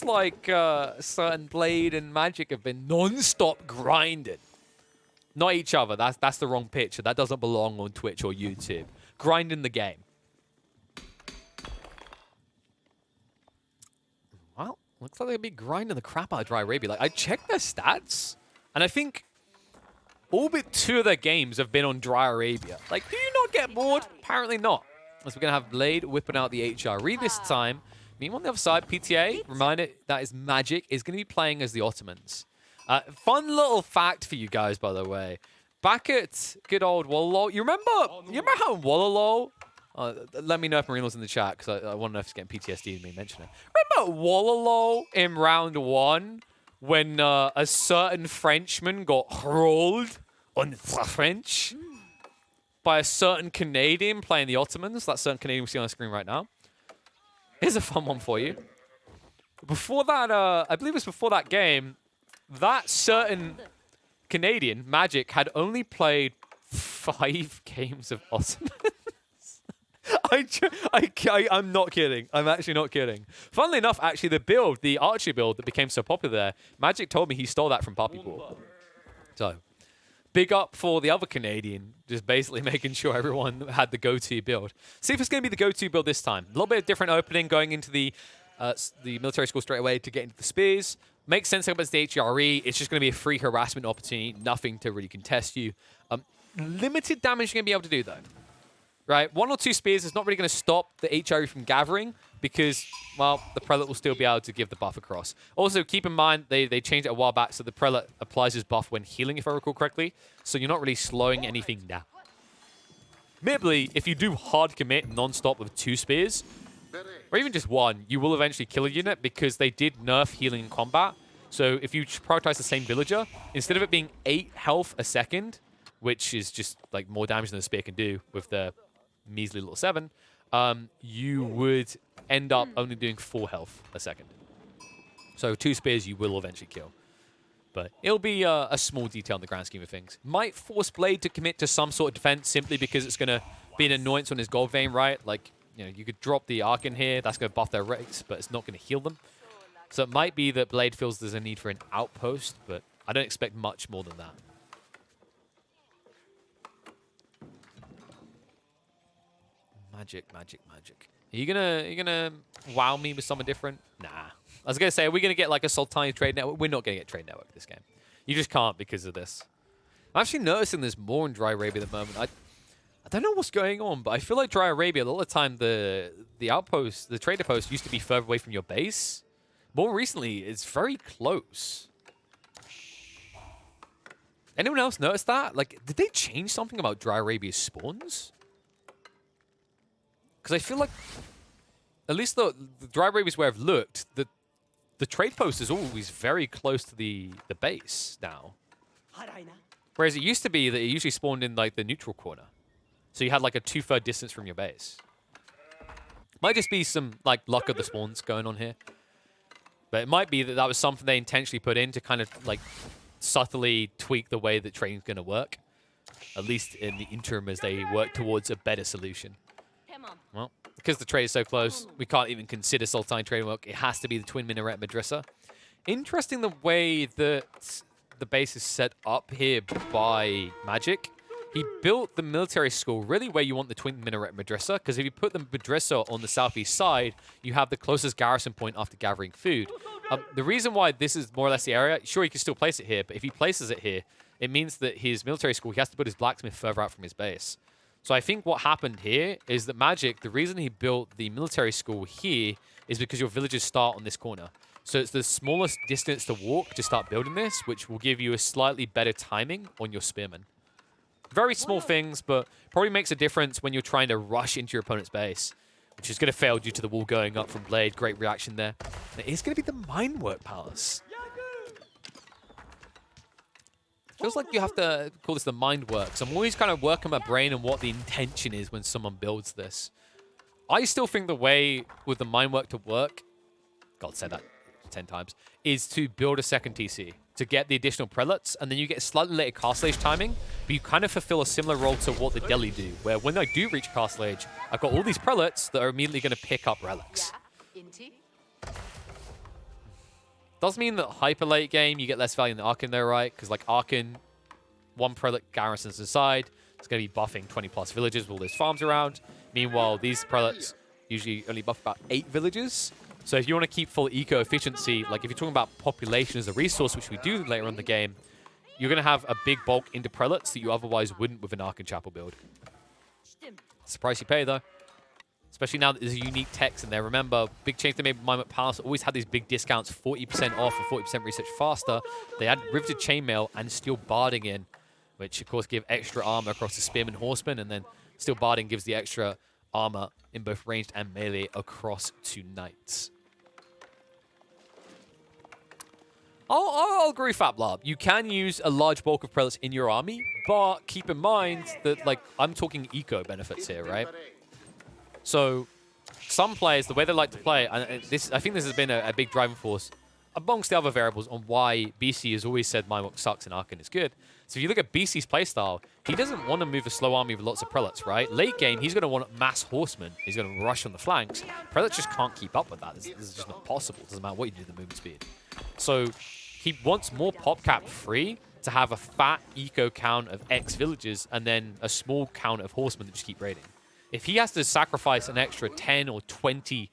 looks like certain Blade and Magic have been non-stop grinding. Not each other. That's the wrong picture. That doesn't belong on Twitch or YouTube. Grinding the game. Well, looks like they'd be grinding the crap out of Dry Arabia. Like, I checked their stats, and I think all but 2 of their games have been on Dry Arabia. Like, do you not get bored? Apparently not. As we're going to have Blade whipping out the HRE this time. Meanwhile, on the other side, PTA, reminder that is Magic, is going to be playing as the Ottomans. Fun little fact for you guys, by the way. Back at good old wololo, you remember how wololo... let me know if Marino's in the chat, because I want to know if it's getting PTSD and me mentioning it. Remember wololo in round 1, when a certain Frenchman got hurled on French by a certain Canadian playing the Ottomans? That certain Canadian we see on the screen right now. Here's a fun one for you. Before that, I believe it was before that game, that certain Canadian, Magic, had only played 5 games of Ottomans. I'm not kidding. I'm actually not kidding. Funnily enough, actually, the archery build that became so popular there, Magic told me he stole that from Puppy Ball. So, big up for the other Canadian, just basically making sure everyone had the go-to build. See if it's going to be the go-to build this time. A little bit of different opening going into the military school straight away to get into the spears. Makes sense against the HRE. It's just going to be a free harassment opportunity. Nothing to really contest you. Limited damage you're going to be able to do, though. Right? 1 or 2 spears is not really going to stop the HRE from gathering because, well, the prelate will still be able to give the buff across. Also, keep in mind, they changed it a while back, so the prelate applies his buff when healing, if I recall correctly. So you're not really slowing anything down. Admittedly, if you do hard commit non-stop with 2 spears, or even just 1, you will eventually kill a unit because they did nerf healing in combat. So if you prioritize the same villager, instead of it being 8 health a second, which is just like more damage than the spear can do with the measly little 7, you would end up only doing 4 health a second. So 2 spears you will eventually kill. But it'll be a small detail in the grand scheme of things. Might force Blade to commit to some sort of defense simply because it's going to be an annoyance on his gold vein, right? Like, you know, you could drop the Arc in here. That's going to buff their rates, but it's not going to heal them. So it might be that Blade feels there's a need for an outpost, but I don't expect much more than that. Magic, magic, magic. Are you gonna wow me with something different? Nah. I was gonna say, are we gonna get like a Sultani trade network? We're not gonna get trade network this game. You just can't because of this. I'm actually noticing there's more in Dry Arabia at the moment. I don't know what's going on, but I feel like Dry Arabia, a lot of the time the outpost, the trader post used to be further away from your base. More recently, it's very close. Anyone else notice that? Like, did they change something about Dry Arabia's spawns? Because I feel like, at least the Dry Arabia's where I've looked, the trade post is always very close to the base now. Whereas it used to be that it usually spawned in like the neutral corner. So you had like a 2/3 distance from your base. Might just be some like luck of the spawns going on here. But it might be that that was something they intentionally put in to kind of like subtly tweak the way that trading's going to work. At least in the interim as they work towards a better solution. Well, because the trade is so close, we can't even consider Sultani trading work. It has to be the Twin Minaret Madrasa. Interesting the way that the base is set up here by Magic. He built the military school really where you want the Twin Minaret Madrasa, because if you put the Madrasa on the southeast side, you have the closest garrison point after gathering food. The reason why this is more or less the area, sure, he can still place it here, but if he places it here, it means that his military school, he has to put his blacksmith further out from his base. So I think what happened here is that Magic, the reason he built the military school here is because your villages start on this corner. So it's the smallest distance to walk to start building this, which will give you a slightly better timing on your spearmen. Very small things, but probably makes a difference when you're trying to rush into your opponent's base, which is going to fail due to the wall going up from Blade. Great reaction there. It is going to be the Minework Palace. Feels like you have to call this the mind works. I'm always kind of working my brain on what the intention is when someone builds this. I still think the way with the mind work to work, God said that 10 times, is to build a second TC to get the additional prelates, and then you get slightly later castle age timing, but you kind of fulfill a similar role to what the Delhi do, where when I do reach castle age, I've got all these prelates that are immediately going to pick up relics. Does mean that hyper late game, you get less value than Arkan though, right? Because like Arkan, one prelate garrisons inside. It's going to be buffing 20+ villages with all those farms around. Meanwhile, these prelates usually only buff about 8 villages. So if you want to keep full eco efficiency, like if you're talking about population as a resource, which we do later on in the game, you're going to have a big bulk into prelates that you otherwise wouldn't with an Arkan Chapel build. It's the price you pay, though. Especially now that there's a unique text in there. Remember, big change they made with Mimut Palace always had these big discounts, 40% off and 40% research faster. They had Riveted Chainmail and Steel Barding in, which of course give extra armor across the Spearman Horseman, and then Steel Barding gives the extra armor in both ranged and melee across to Knights. I'll agree with Fablob. You can use a large bulk of prelates in your army, but keep in mind that, like, I'm talking eco benefits here, right? So, some players, the way they like to play, and I think this has been a big driving force amongst the other variables on why BC has always said Mimut sucks and Arkan is good. So if you look at BC's playstyle, he doesn't want to move a slow army with lots of prelates, right? Late game, he's going to want mass horsemen. He's going to rush on the flanks. Prelates just can't keep up with that. This is just not possible. It doesn't matter what you do to the movement speed. So he wants more pop cap free to have a fat eco count of X villages and then a small count of horsemen that just keep raiding. If he has to sacrifice an extra 10 or 20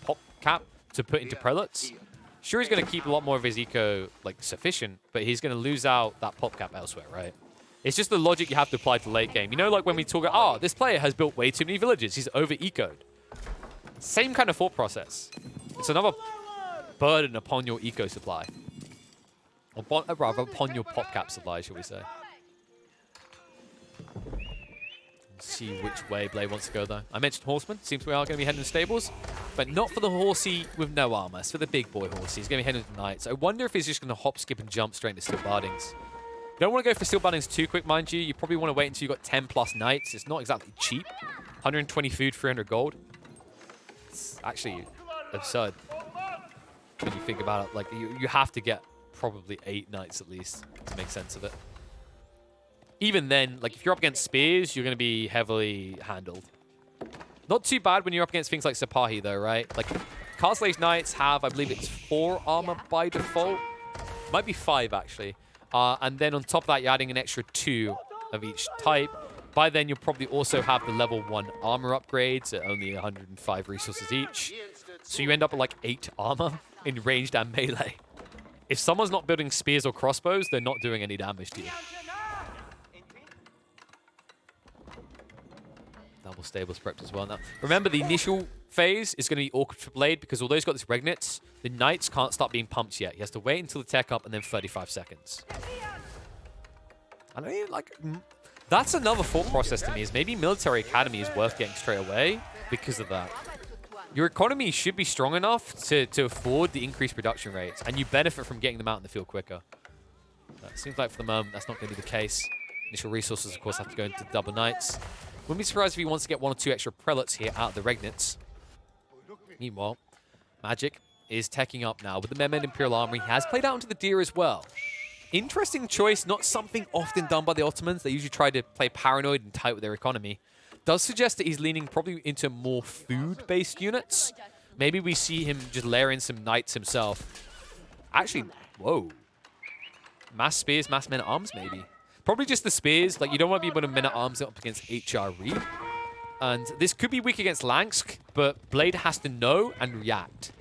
pop cap to put into prelates, sure, he's going to keep a lot more of his eco like sufficient, but he's going to lose out that pop cap elsewhere, right? It's just the logic you have to apply to late game. You know, like when we talk about, this player has built way too many villages. He's over-ecoed. Same kind of thought process. It's another burden upon your eco supply. Or rather, upon your pop cap supply, shall we say. See which way Blade wants to go, though. I mentioned Horseman. Seems we are going to be heading to stables. But not for the horsey with no armor. It's for the big boy horsey. He's going to be heading to Knights. I wonder if he's just going to hop, skip, and jump straight into Steel Bardings. You don't want to go for Steel Bardings too quick, mind you. You probably want to wait until you've got 10+ Knights. It's not exactly cheap. 120 food, 300 gold. It's actually absurd when you think about it. Like, you have to get probably 8 Knights at least to make sense of it. Even then, like, if you're up against spears, you're going to be heavily handled. Not too bad when you're up against things like Sipahi, though, right? Like, Castle Age Knights have, I believe it's 4 armor by default. Might be 5, actually. And then on top of that, you're adding an extra 2 of each type. By then, you'll probably also have the level 1 armor upgrades at only 105 resources each. So you end up with, like, 8 armor in ranged and melee. If someone's not building spears or crossbows, they're not doing any damage to you. Double stables prepped as well now. Remember, the initial phase is going to be awkward for Blade because although he's got this Regnitz, the Knights can't start being pumped yet. He has to wait until the tech up and then 35 seconds. I mean, like, that's another thought process to me, is maybe Military Academy is worth getting straight away because of that. Your economy should be strong enough to afford the increased production rates, and you benefit from getting them out in the field quicker. It seems like for the moment that's not going to be the case. Initial resources, of course, have to go into double Knights. Wouldn't be surprised if he wants to get 1 or 2 extra prelates here out of the Regnitz. Meanwhile, Magic is teching up now with the Mehmed Imperial Armory. He has played out into the Deer as well. Interesting choice, not something often done by the Ottomans. They usually try to play paranoid and tight with their economy. Does suggest that he's leaning probably into more food-based units. Maybe we see him just layer in some Knights himself. Actually, whoa. Mass Spears, Mass Men-at-Arms, maybe. Probably just the Spears. Like, you don't want to be able to Men-at-Arms up against HRE. And this could be weak against Lansk, but Blade has to know and react.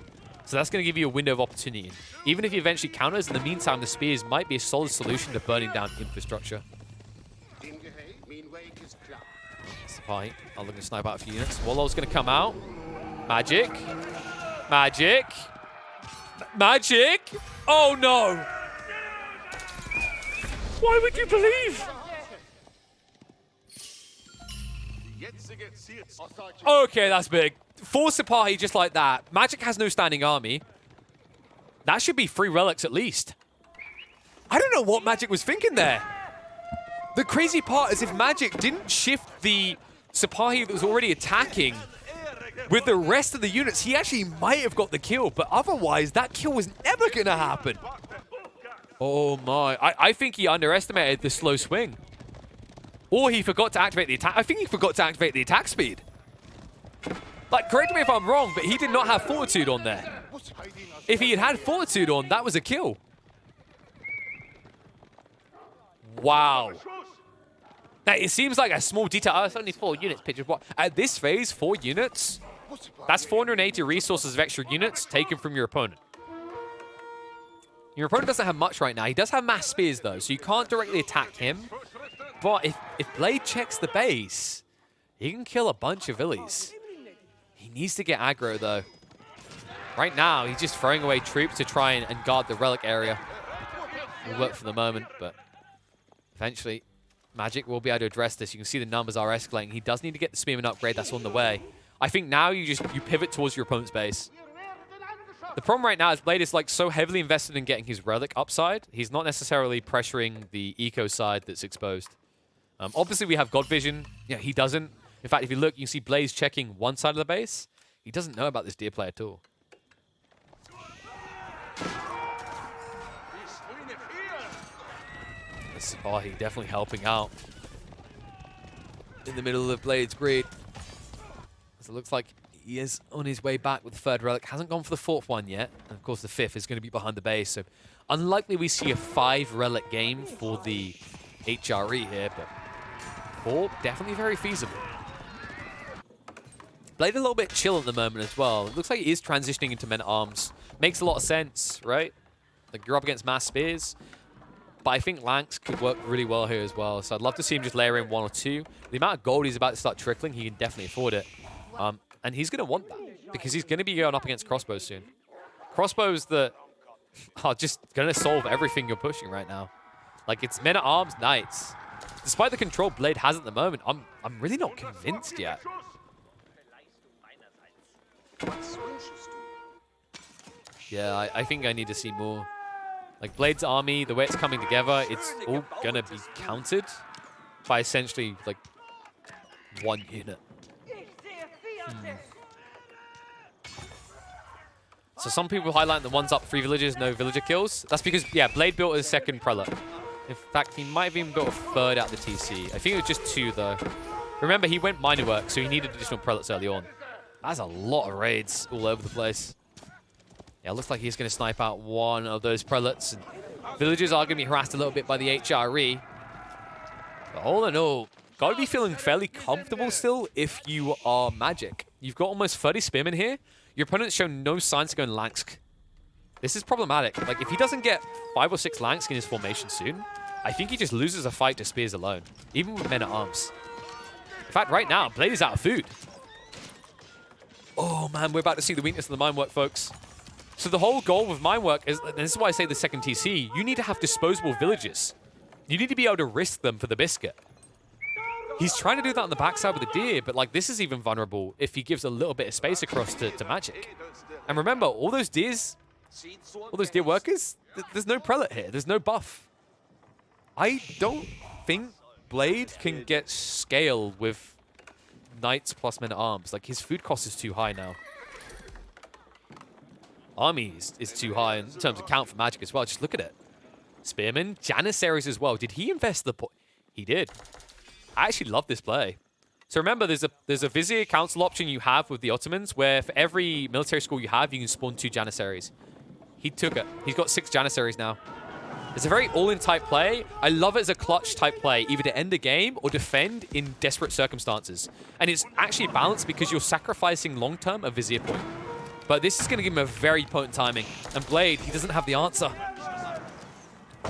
So that's going to give you a window of opportunity. Even if he eventually counters, in the meantime, the Spears might be a solid solution to burning down infrastructure. Sipahi, I'm looking to snipe out a few units. Wololo's going to come out. Magic. Magic. Magic. Oh, no. Why would you believe? Okay, that's big. 4 Sipahi just like that. Magic has no standing army. That should be 3 relics at least. I don't know what Magic was thinking there. The crazy part is if Magic didn't shift the Sipahi that was already attacking with the rest of the units, he actually might have got the kill, but otherwise that kill was never going to happen. Oh my. I think he underestimated the slow swing. Or he forgot to activate the attack. I think he forgot to activate the attack speed. Like, correct me if I'm wrong, but he did not have Fortitude on there. If he had had Fortitude on, that was a kill. Wow. Now, it seems like a small detail. Oh, it's only 4 units, picture. What? At this phase, 4 units, that's 480 resources of extra units taken from your opponent. Your opponent doesn't have much right now. He does have mass spears, though, so you can't directly attack him. But if Blade checks the base, he can kill a bunch of Villies. He needs to get aggro, though. Right now, he's just throwing away troops to try and guard the relic area. It'll work for the moment, but eventually, Magic will be able to address this. You can see the numbers are escalating. He does need to get the Spearman upgrade. That's on the way. I think now you pivot towards your opponent's base. The problem right now is Blade is like so heavily invested in getting his relic upside. He's not necessarily pressuring the eco side that's exposed. Obviously, we have God Vision. Yeah, he doesn't. In fact, if you look, you see Blaze checking one side of the base. He doesn't know about this deer play at all. Sipahi definitely helping out in the middle of Blade's grid. So it looks like he is on his way back with the 3rd relic. Hasn't gone for the 4th one yet. And of course, the 5th is going to be behind the base. So unlikely we see a 5 relic game for the HRE here, but 4 definitely very feasible. Blade a little bit chill at the moment as well. It looks like he is transitioning into Men-at-Arms. Makes a lot of sense, right? Like, you're up against mass spears. But I think Lanx could work really well here as well. So I'd love to see him just layer in 1 or 2. The amount of gold he's about to start trickling, he can definitely afford it. And he's going to want that because he's going to be going up against crossbows soon. Crossbows that are just going to solve everything you're pushing right now. Like, it's Men-at-Arms, Knights. Despite the control Blade has at the moment, I'm really not convinced yet. Yeah, I think I need to see more. Like, Blade's army, the way it's coming together, it's all going to be countered by essentially, like, 1 unit. So some people highlight the ones up 3 villagers, no villager kills. That's because, yeah, Blade built his 2nd prelate. In fact, he might have even built a 3rd out the TC. I think it was just 2, though. Remember, he went minor work, so he needed additional prelates early on. That's a lot of raids all over the place. Yeah, it looks like he's going to snipe out 1 of those prelates. And villagers are going to be harassed a little bit by the HRE. But all in all, got to be feeling fairly comfortable still if you are Magic. You've got almost 30 spearmen here. Your opponent's shown no signs of going Lansk. This is problematic. Like, if he doesn't get 5 or 6 Lansk in his formation soon, I think he just loses a fight to spears alone, even with Men-at-Arms. In fact, right now, Blade is out of food. Oh, man, we're about to see the weakness of the Minework, folks. So the whole goal with Minework is, and this is why I say the 2nd TC, you need to have disposable villages. You need to be able to risk them for the biscuit. He's trying to do that on the backside with the deer, but like this is even vulnerable if he gives a little bit of space across to Magic. And remember, all those deer workers, there's no prelate here. There's no buff. I don't think Blade can get scale with Knights plus Men-at-Arms. Like, his food cost is too high now. Army is too high in terms of count for Magic as well. Just look at it. Spearman, Janissaries as well. Did he invest the point? He did. I actually love this play. So remember, there's a Vizier Council option you have with the Ottomans where for every military school you have, you can spawn 2 Janissaries. He took it. He's got 6 Janissaries now. It's a very all-in type play. I love it as a clutch type play, either to end the game or defend in desperate circumstances. And it's actually balanced because you're sacrificing long-term a Vizier point. But this is going to give him a very potent timing. And Blade, he doesn't have the answer.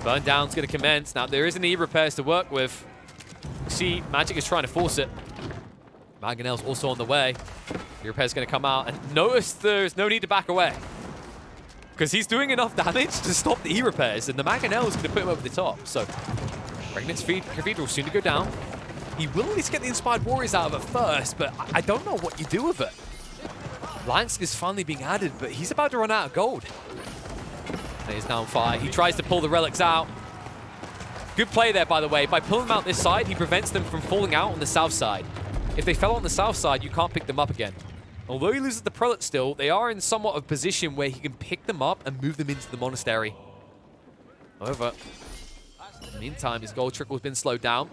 Burn down's going to commence. Now, there is an E-repairs to work with. See, Magic is trying to force it. Mangonel's also on the way. E-repair's going to come out. And notice there's no need to back away. Because he's doing enough damage to stop the E-repairs. And the Mangonel's going to put him over the top. So, Regnant's Cathedral soon to go down. He will at least get the Inspired Warriors out of it first. But I don't know what you do with it. Lansk is finally being added, but he's about to run out of gold. And he's now on fire. He tries to pull the relics out. Good play there, by the way. By pulling them out this side, he prevents them from falling out on the south side. If they fell on the south side, you can't pick them up again. Although he loses the prelate still, they are in somewhat of a position where he can pick them up and move them into the monastery. However, in the meantime, his gold trickle has been slowed down.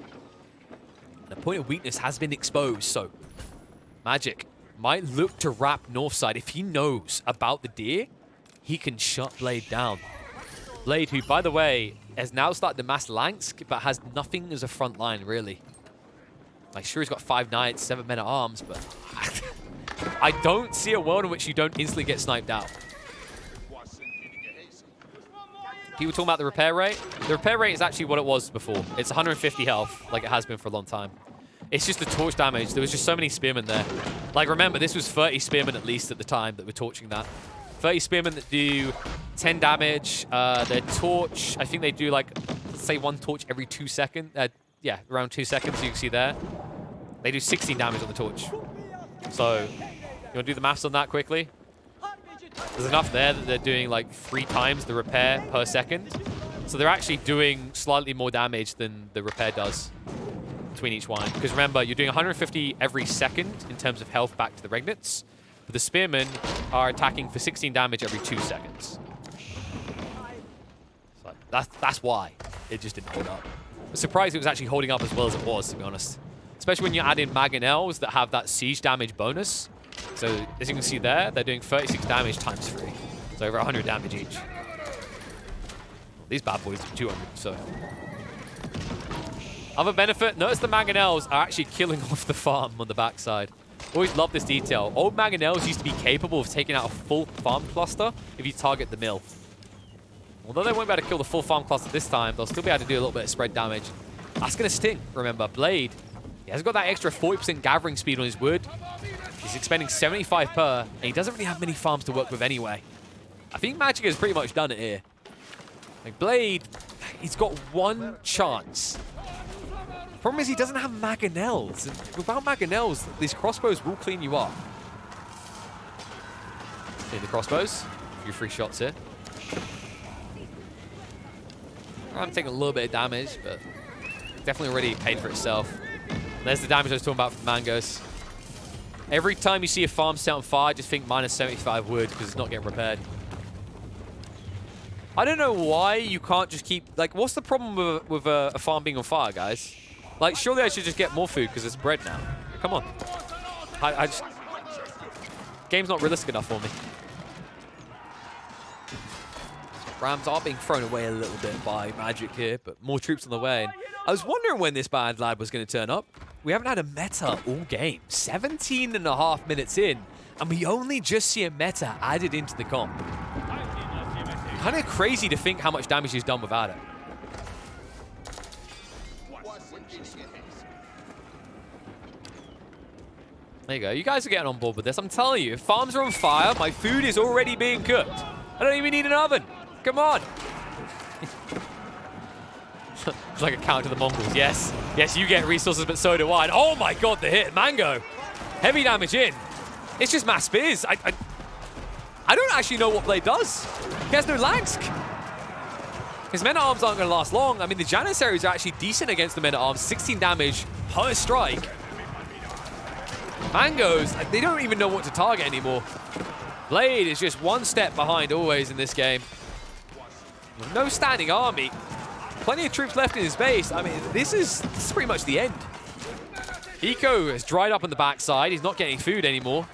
And a point of weakness has been exposed, so Magic might look to wrap north side. If he knows about the deer, he can shut Blade down. Blade, who, by the way, has now started to mass Lansk, but has nothing as a front line, really. Like, sure, he's got 5 knights, 7 men at arms, but I don't see a world in which you don't instantly get sniped out. People talking about the repair rate. The repair rate is actually what it was before. It's 150 health, like it has been for a long time. It's just the torch damage. There was just so many spearmen there. Like, remember, this was 30 spearmen at least at the time that were torching that. 30 spearmen that do 10 damage. Their torch, I think they do, like, let's say 1 torch every 2 seconds. Yeah, around 2 seconds, you can see there. They do 16 damage on the torch. So, you want to do the maths on that quickly? There's enough there that they're doing like 3 times the repair per second. So they're actually doing slightly more damage than the repair does between each one. Because remember, you're doing 150 every second in terms of health back to the Regnants. But the Spearmen are attacking for 16 damage every 2 seconds. So that's why it just didn't hold up. I'm surprised it was actually holding up as well as it was, to be honest. Especially when you add in Mangonels that have that siege damage bonus. So, as you can see there, they're doing 36 damage times 3. So, over 100 damage each. These bad boys do 200, so. Other benefit, notice the Mangonels are actually killing off the farm on the backside. Always love this detail. Old Mangonels used to be capable of taking out a full farm cluster if you target the mill. Although they won't be able to kill the full farm cluster this time, they'll still be able to do a little bit of spread damage. That's going to sting, remember. Blade, he has got that extra 40% gathering speed on his wood. He's expending 75 per, and he doesn't really have many farms to work with anyway. I think Magic has pretty much done it here. Like, Blade, he's got 1 chance. Problem is he doesn't have Mangonels. And without Mangonels, these crossbows will clean you up. See the crossbows. A few free shots here. I'm taking a little bit of damage, but definitely already paid for itself. There's the damage I was talking about from Mangos. Every time you see a farm set on fire, just think minus 75 wood because it's not getting repaired. I don't know why you can't just keep... Like, what's the problem with a farm being on fire, guys? Like, surely I should just get more food because it's bread now. Come on. I just... Game's not realistic enough for me. Rams are being thrown away a little bit by Magic here, but more troops on the way. And I was wondering when this bad lad was going to turn up. We haven't had a meta all game. 17.5 minutes in, and we only just see a meta added into the comp. Kind of crazy to think how much damage he's done without it. There you go. You guys are getting on board with this. I'm telling you, if farms are on fire, my food is already being cooked. I don't even need an oven. Come on. It's like a counter to the Mongols. Yes. Yes, you get resources, but so do I. And oh my god, the hit. Mango. Heavy damage in. It's just mass spears. I don't actually know what Blade does. He has no Lansk. His men-at-arms aren't going to last long. I mean, the Janissaries are actually decent against the men-at-arms. 16 damage per strike. Mangoes, they don't even know what to target anymore. Blade is just 1 step behind always in this game. With no standing army. Plenty of troops left in his base. I mean, this is pretty much the end. Eco has dried up on the backside. He's not getting food anymore.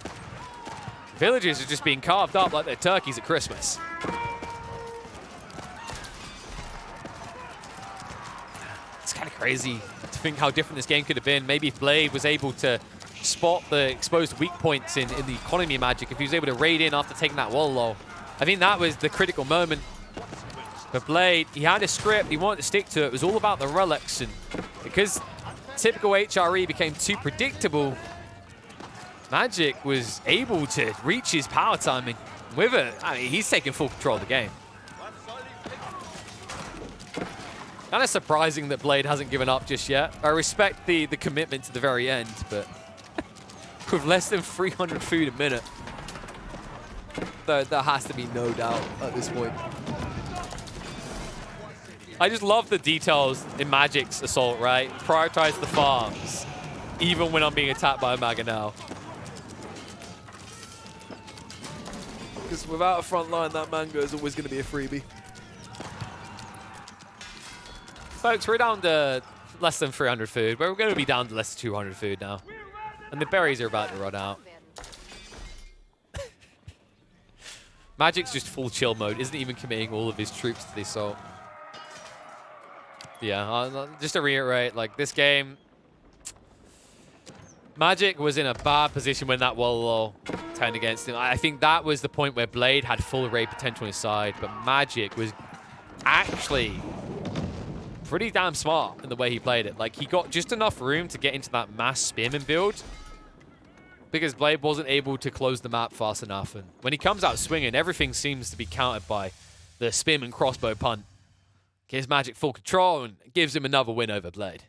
Villagers are just being carved up like they're turkeys at Christmas. It's kind of crazy to think how different this game could have been. Maybe if Blade was able to spot the exposed weak points in the economy Magic, if he was able to raid in after taking that wololo. I think that was the critical moment. But Blade, he had a script, he wanted to stick to it. It was all about the relics, and because typical HRE became too predictable, Magic was able to reach his power timing. With it, I mean, he's taking full control of the game. Kind of surprising that Blade hasn't given up just yet. I respect the commitment to the very end, but with less than 300 food a minute, there has to be no doubt at this point. I just love the details in Magic's assault, right? Prioritize the farms, even when I'm being attacked by a Mangonel. Because without a front line, that Mango is always going to be a freebie. Folks, we're down to less than 300 food, but we're going to be down to less than 200 food now. And the berries are about to run out. Magic's just full chill mode, isn't even committing all of his troops to the assault. Yeah, just to reiterate, like, this game, Magic was in a bad position when that wololo turned against him. I think that was the point where Blade had full raid potential on his side, but Magic was actually pretty damn smart in the way he played it. Like, he got just enough room to get into that mass spearman build because Blade wasn't able to close the map fast enough. And when he comes out swinging, everything seems to be countered by the spearman crossbow punt. Gives Magic full control and gives him another win over Blade.